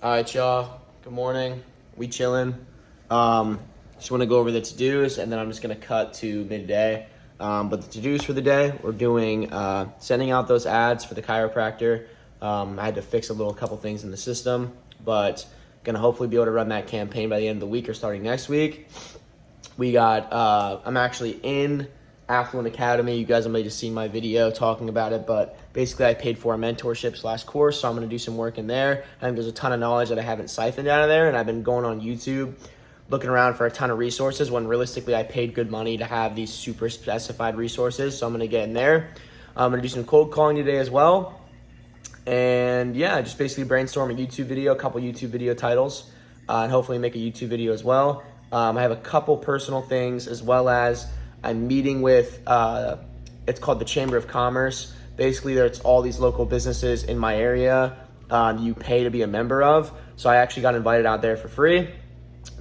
All right, y'all. Good morning. We chilling. Just want to go over the to-dos, and then I'm just going to cut to midday. But the to-dos for the day, we're doing sending out those ads for the chiropractor. I had to fix a couple things in the system, but going to hopefully be able to run that campaign by the end of the week or starting next week. We got, I'm actually in Affluent Academy. You guys have maybe just seen my video talking about it, but basically I paid for a mentorship / course, so I'm going to do some work in there. I think there's a ton of knowledge that I haven't siphoned out of there, and I've been going on YouTube looking around for a ton of resources when realistically I paid good money to have these super specified resources, so I'm going to get in there. I'm going to do some cold calling today as well, and yeah, just basically brainstorm a YouTube video, a couple YouTube video titles, and hopefully make a YouTube video as well. I have a couple personal things, as well as I'm meeting with, it's called the Chamber of Commerce. Basically, there's all these local businesses in my area you pay to be a member of. So I actually got invited out there for free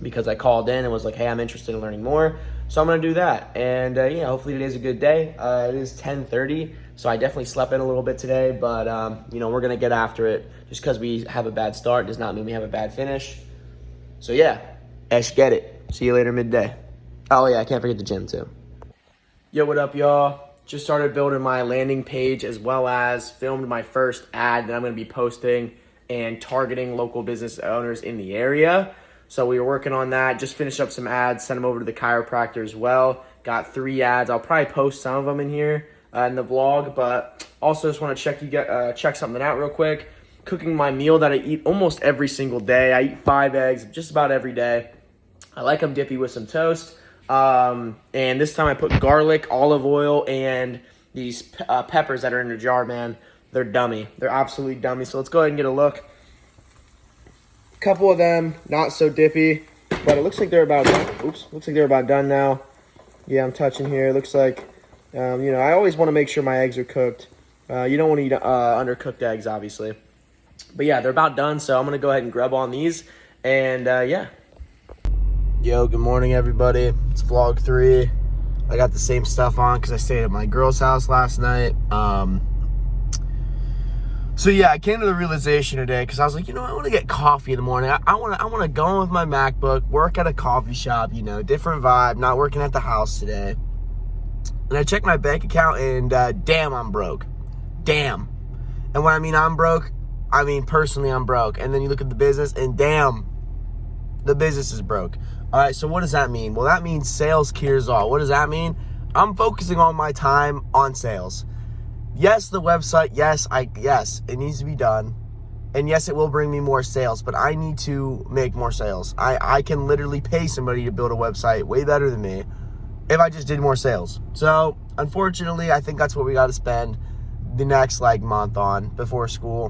because I called in and was like, hey, I'm interested in learning more. So I'm going to do that. And yeah, hopefully today's a good day. It is 10:30, so I definitely slept in a little bit today. But, we're going to get after it. Just because we have a bad start does not mean we have a bad finish. So yeah, let's get it. See you later midday. Oh yeah, I can't forget the gym too. Yo, what up, y'all? Just started building my landing page, as well as filmed my first ad that I'm going to be posting and targeting local business owners in the area. So we were working on that. Just finished up some ads, sent them over to the chiropractor as well. Got 3 ads. I'll probably post some of them in here in the vlog, but also just want to check something out real quick. Cooking my meal that I eat almost every single day. I eat 5 eggs just about every day. I like them dippy with some toast. And this time I put garlic, olive oil, and these peppers that are in a jar, man. They're dummy. They're absolutely dummy. So let's go ahead and get a look. A couple of them, not so dippy, but it looks like they're about done. Oops, looks like they're about done now. Yeah, I'm touching here. It looks like, I always want to make sure my eggs are cooked. You don't want to eat undercooked eggs, obviously. But yeah, they're about done, so I'm going to go ahead and grub on these, and yeah. Yo, good morning, everybody. It's vlog 3. I got the same stuff on because I stayed at my girl's house last night. So yeah, I came to the realization today because I was like, I want to get coffee in the morning. I want to go in with my MacBook, work at a coffee shop, different vibe, not working at the house today. And I checked my bank account, and damn, I'm broke. Damn. And when I mean I'm broke, I mean personally I'm broke. And then you look at the business, and damn, the business is broke. All right, so what does that mean? Well, that means sales cures all. What does that mean? I'm focusing all my time on sales. Yes, the website, yes, it needs to be done. And yes, it will bring me more sales, but I need to make more sales. I can literally pay somebody to build a website way better than me if I just did more sales. So, unfortunately, I think that's what we got to spend the next month on before school,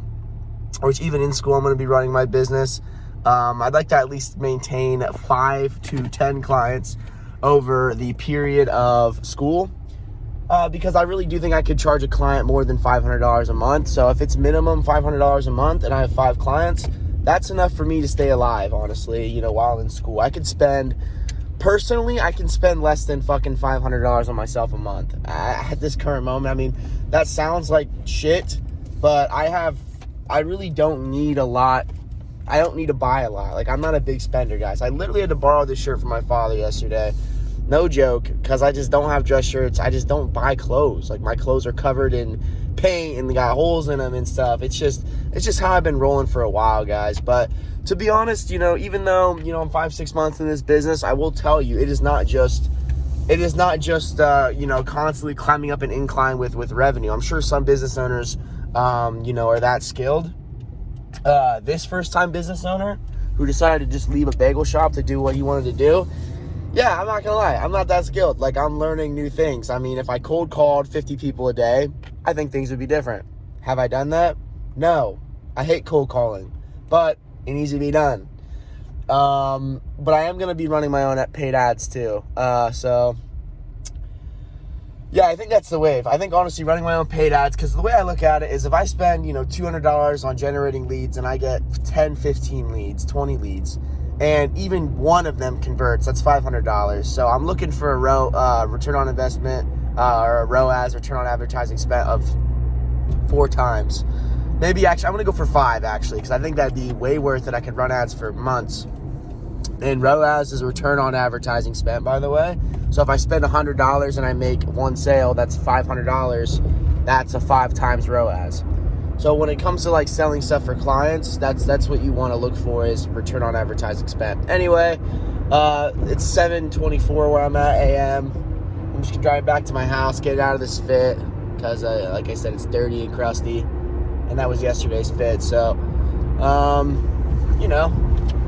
which even in school, I'm going to be running my business. I'd like to at least maintain 5 to 10 clients over the period of school, because I really do think I could charge a client more than $500 a month. So if it's minimum $500 a month and I have 5 clients, that's enough for me to stay alive, honestly, while in school. I can spend less than fucking $500 on myself a month at this current moment. I mean, that sounds like shit, but I really don't need a lot. I don't need to buy a lot. I'm not a big spender, guys. I literally had to borrow this shirt from my father yesterday. No joke, because I just don't have dress shirts. I just don't buy clothes. My clothes are covered in paint and they got holes in them and stuff. It's just how I've been rolling for a while, guys. But to be honest, even though, I'm 5-6 months in this business, I will tell you, it is not just constantly climbing up an incline with revenue. I'm sure some business owners, are that skilled. This first-time business owner who decided to just leave a bagel shop to do what he wanted to do, yeah, I'm not going to lie, I'm not that skilled. I'm learning new things. I mean, if I cold called 50 people a day, I think things would be different. Have I done that? No. I hate cold calling, but it needs to be done. But I am going to be running my own paid ads too. So yeah, I think that's the wave. I think, honestly, running my own paid ads, because the way I look at it is if I spend, $200 on generating leads and I get 10, 15 leads, 20 leads, and even one of them converts, that's $500. So I'm looking for a return on investment, or a ROAS, return on advertising spent, of 4 times. Maybe actually, I'm going to go for 5 actually, because I think that'd be way worth it. I could run ads for months. And ROAS is a return on advertising spent, by the way. So if I spend $100 and I make 1 sale, that's $500. That's a 5 times ROAS. So when it comes to like selling stuff for clients, that's what you want to look for, is return on advertising spent. Anyway, it's 7:24 where I'm at a.m. I'm just driving back to my house, get out of this fit, because like I said, it's dirty and crusty, and that was yesterday's fit. So, you know,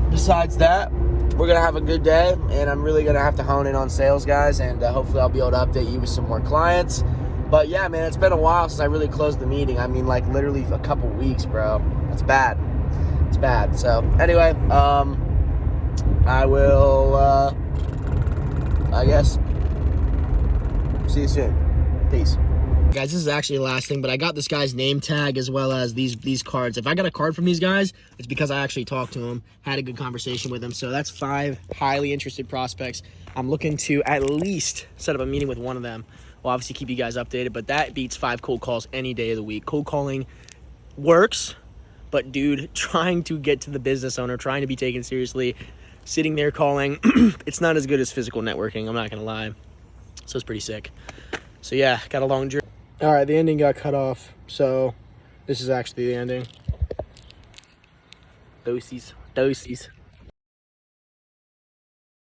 besides that, we're gonna have a good day, and I'm really gonna have to hone in on sales, guys, and hopefully I'll be able to update you with some more clients. But yeah, man, it's been a while since I really closed the meeting. I mean, like, literally a couple weeks, bro. It's bad. It's bad. So, anyway, I will, I guess, see you soon. Peace. Guys, this is actually the last thing, but I got this guy's name tag as well as these cards. If I got a card from these guys, it's because I actually talked to them, had a good conversation with them. So that's 5 highly interested prospects. I'm looking to at least set up a meeting with one of them. We'll obviously keep you guys updated, but that beats 5 cold calls any day of the week. Cold calling works, but dude, trying to get to the business owner, trying to be taken seriously, sitting there calling, it's not as good as physical networking, I'm not going to lie. So it's pretty sick. So yeah, got a long journey. All right, the ending got cut off, so this is actually the ending. Doses.